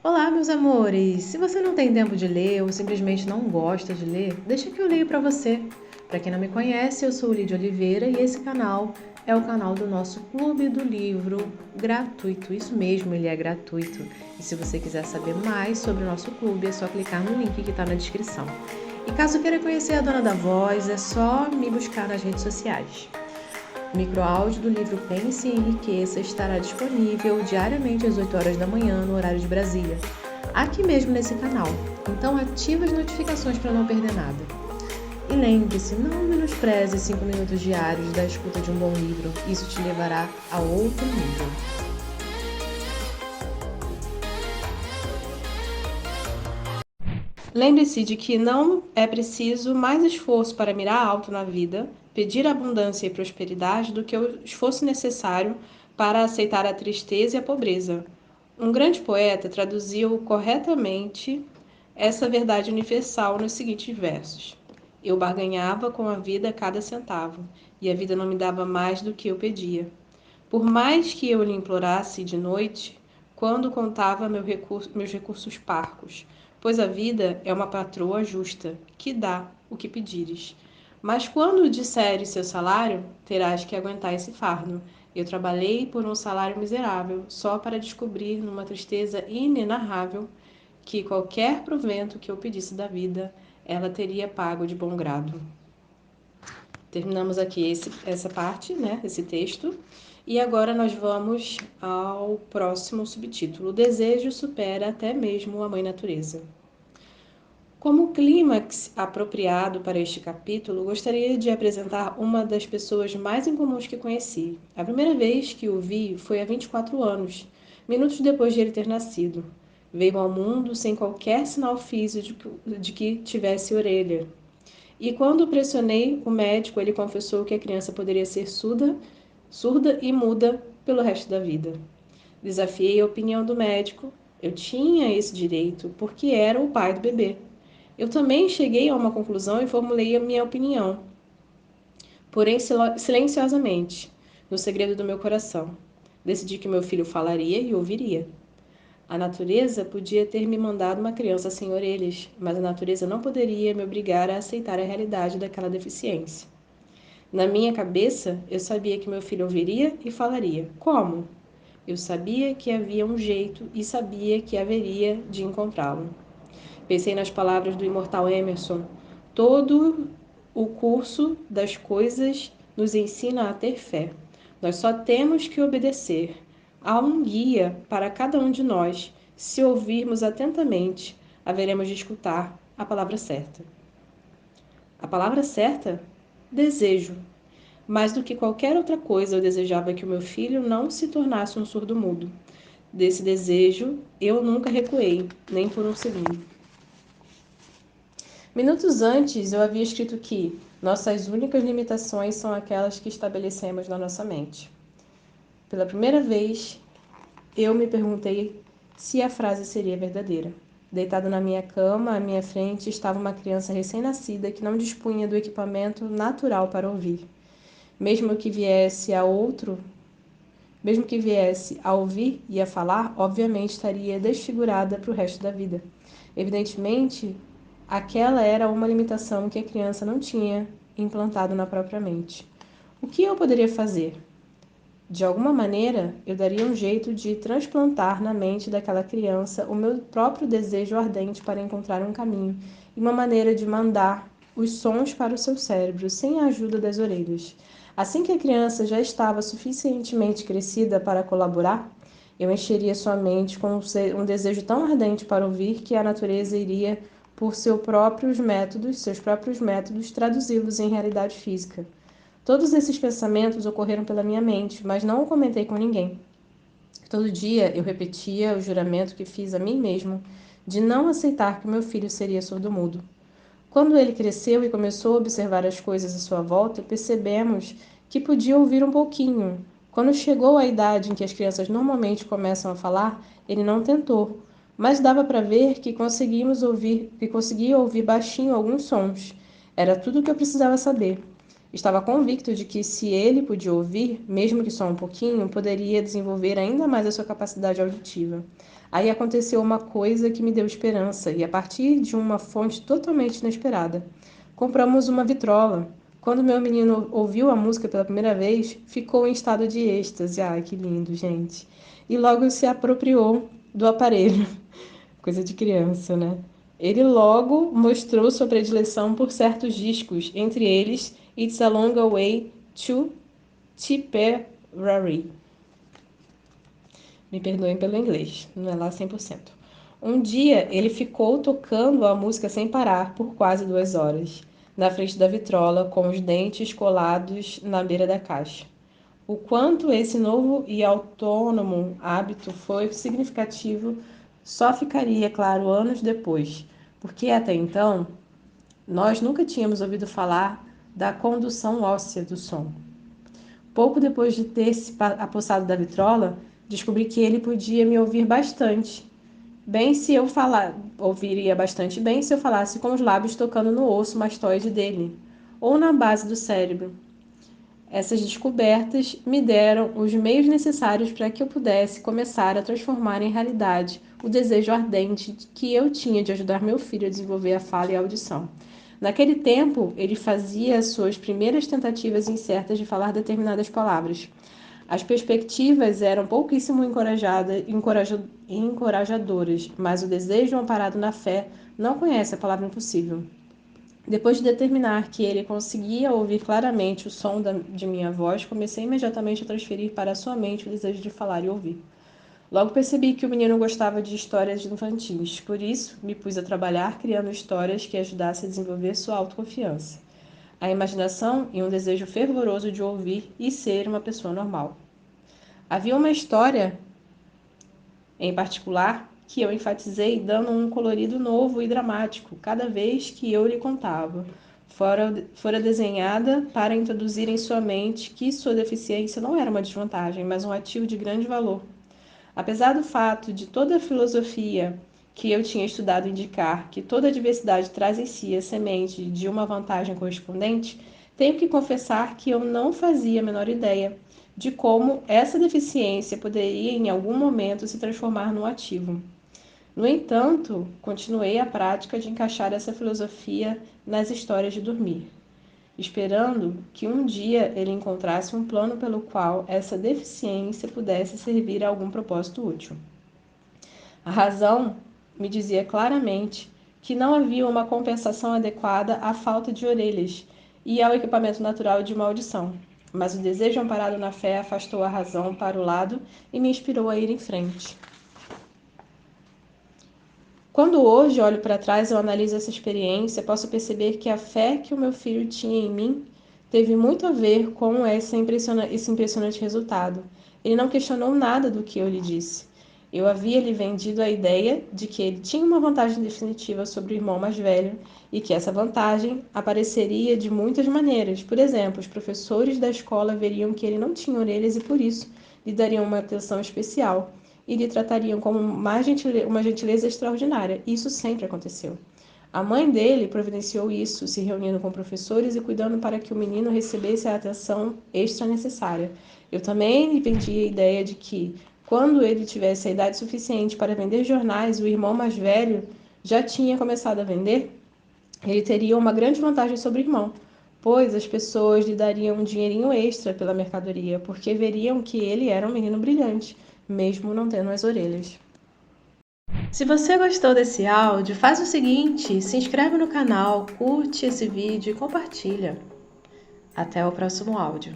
Olá, meus amores! Se você não tem tempo de ler ou simplesmente não gosta de ler, deixa que eu leio para você. Para quem não me conhece, eu sou Lídia Oliveira e esse canal é o canal do nosso Clube do Livro gratuito. Isso mesmo, ele é gratuito. E se você quiser saber mais sobre o nosso clube, é só clicar no link que está na descrição. E caso queira conhecer a Dona da Voz, é só me buscar nas redes sociais. O microáudio do livro Pense e Enriqueça estará disponível diariamente às 8 horas da manhã, no horário de Brasília, aqui mesmo nesse canal. Então ative as notificações para não perder nada. E lembre-se, não menospreze 5 minutos diários da escuta de um bom livro. Isso te levará a outro nível. Lembre-se de que não é preciso mais esforço para mirar alto na vida, pedir abundância e prosperidade do que o esforço necessário para aceitar a tristeza e a pobreza. Um grande poeta traduziu corretamente essa verdade universal nos seguintes versos: Eu barganhava com a vida a cada centavo, e a vida não me dava mais do que eu pedia. Por mais que eu lhe implorasse de noite, quando contava meus recursos parcos, pois a vida é uma patroa justa, que dá o que pedires. Mas quando disseres seu salário, terás que aguentar esse fardo. Eu trabalhei por um salário miserável, só para descobrir, numa tristeza inenarrável, que qualquer provento que eu pedisse da vida, ela teria pago de bom grado. Terminamos aqui essa parte, né, esse texto. E agora nós vamos ao próximo subtítulo. O desejo supera até mesmo a Mãe Natureza. Como clímax apropriado para este capítulo, gostaria de apresentar uma das pessoas mais incomuns que conheci. A primeira vez que o vi foi há 24 anos, minutos depois de ele ter nascido. Veio ao mundo sem qualquer sinal físico de que tivesse orelha. E quando pressionei o médico, ele confessou que a criança poderia ser surda e muda pelo resto da vida. Desafiei a opinião do médico. Eu tinha esse direito porque era o pai do bebê. Eu também cheguei a uma conclusão e formulei a minha opinião, porém silenciosamente, no segredo do meu coração. Decidi que meu filho falaria e ouviria. A natureza podia ter me mandado uma criança sem orelhas, mas a natureza não poderia me obrigar a aceitar a realidade daquela deficiência. Na minha cabeça, eu sabia que meu filho ouviria e falaria. Como? Eu sabia que havia um jeito e sabia que haveria de encontrá-lo. Pensei nas palavras do imortal Emerson. Todo o curso das coisas nos ensina a ter fé. Nós só temos que obedecer. Há um guia para cada um de nós. Se ouvirmos atentamente, haveremos de escutar a palavra certa. A palavra certa? Desejo. Mais do que qualquer outra coisa, eu desejava que o meu filho não se tornasse um surdo-mudo. Desse desejo, eu nunca recuei, nem por um segundo. Minutos antes, eu havia escrito que nossas únicas limitações são aquelas que estabelecemos na nossa mente. Pela primeira vez, eu me perguntei se a frase seria verdadeira. Deitada na minha cama, à minha frente, estava uma criança recém-nascida que não dispunha do equipamento natural para ouvir. Mesmo que viesse a ouvir e a falar, obviamente estaria desfigurada para o resto da vida. Evidentemente, aquela era uma limitação que a criança não tinha implantado na própria mente. O que eu poderia fazer? De alguma maneira, eu daria um jeito de transplantar na mente daquela criança o meu próprio desejo ardente para encontrar um caminho e uma maneira de mandar os sons para o seu cérebro sem a ajuda das orelhas. Assim que a criança já estava suficientemente crescida para colaborar, eu encheria sua mente com um desejo tão ardente para ouvir que a natureza iria, por seus próprios métodos, traduzi-los em realidade física. Todos esses pensamentos ocorreram pela minha mente, mas não o comentei com ninguém. Todo dia eu repetia o juramento que fiz a mim mesmo de não aceitar que meu filho seria surdo-mudo. Quando ele cresceu e começou a observar as coisas à sua volta, percebemos que podia ouvir um pouquinho. Quando chegou à idade em que as crianças normalmente começam a falar, ele não tentou, mas dava para ver que conseguia ouvir baixinho alguns sons. Era tudo o que eu precisava saber. Estava convicto de que, se ele podia ouvir, mesmo que só um pouquinho, poderia desenvolver ainda mais a sua capacidade auditiva. Aí aconteceu uma coisa que me deu esperança, e a partir de uma fonte totalmente inesperada. Compramos uma vitrola. Quando meu menino ouviu a música pela primeira vez, ficou em estado de êxtase. Ai, que lindo, gente. E logo se apropriou do aparelho. Coisa de criança, né? Ele logo mostrou sua predileção por certos discos, entre eles It's a Long Way to Tipperary. Me perdoem pelo inglês, não é lá 100%. Um dia ele ficou tocando a música sem parar por quase 2 horas, na frente da vitrola, com os dentes colados na beira da caixa. O quanto esse novo e autônomo hábito foi significativo só ficaria claro anos depois, porque até então nós nunca tínhamos ouvido falar da condução óssea do som. Pouco depois de ter se apossado da vitrola, descobri que ele podia me ouvir bastante. Bem se eu falar, ouviria bastante bem se eu falasse com os lábios tocando no osso mastoide dele, ou na base do cérebro. Essas descobertas me deram os meios necessários para que eu pudesse começar a transformar em realidade o desejo ardente que eu tinha de ajudar meu filho a desenvolver a fala e a audição. Naquele tempo, ele fazia suas primeiras tentativas incertas de falar determinadas palavras. As perspectivas eram pouquíssimo encorajadoras, mas o desejo amparado na fé não conhece a palavra impossível. Depois de determinar que ele conseguia ouvir claramente o som de minha voz, comecei imediatamente a transferir para a sua mente o desejo de falar e ouvir. Logo percebi que o menino gostava de histórias infantis, por isso me pus a trabalhar criando histórias que ajudassem a desenvolver sua autoconfiança, a imaginação e um desejo fervoroso de ouvir e ser uma pessoa normal. Havia uma história, em particular, que eu enfatizei dando um colorido novo e dramático cada vez que eu lhe contava. Fora desenhada para introduzir em sua mente que sua deficiência não era uma desvantagem, mas um ativo de grande valor. Apesar do fato de toda a filosofia que eu tinha estudado indicar que toda diversidade traz em si a semente de uma vantagem correspondente, tenho que confessar que eu não fazia a menor ideia de como essa deficiência poderia em algum momento se transformar num ativo. No entanto, continuei a prática de encaixar essa filosofia nas histórias de dormir, esperando que um dia ele encontrasse um plano pelo qual essa deficiência pudesse servir a algum propósito útil. A razão me dizia claramente que não havia uma compensação adequada à falta de orelhas e ao equipamento natural de uma audição, mas o desejo amparado na fé afastou a razão para o lado e me inspirou a ir em frente. Quando hoje olho para trás e analiso essa experiência, posso perceber que a fé que o meu filho tinha em mim teve muito a ver com esse impressionante resultado. Ele não questionou nada do que eu lhe disse. Eu havia lhe vendido a ideia de que ele tinha uma vantagem definitiva sobre o irmão mais velho e que essa vantagem apareceria de muitas maneiras. Por exemplo, os professores da escola veriam que ele não tinha orelhas e por isso lhe dariam uma atenção especial e lhe tratariam como uma gentileza extraordinária. Isso sempre aconteceu. A mãe dele providenciou isso, se reunindo com professores e cuidando para que o menino recebesse a atenção extra necessária. Eu também lhe vendi a ideia de que, quando ele tivesse a idade suficiente para vender jornais, o irmão mais velho já tinha começado a vender, ele teria uma grande vantagem sobre o irmão, pois as pessoas lhe dariam um dinheirinho extra pela mercadoria, porque veriam que ele era um menino brilhante, mesmo não tendo as orelhas. Se você gostou desse áudio, faz o seguinte, se inscreve no canal, curte esse vídeo e compartilha. Até o próximo áudio.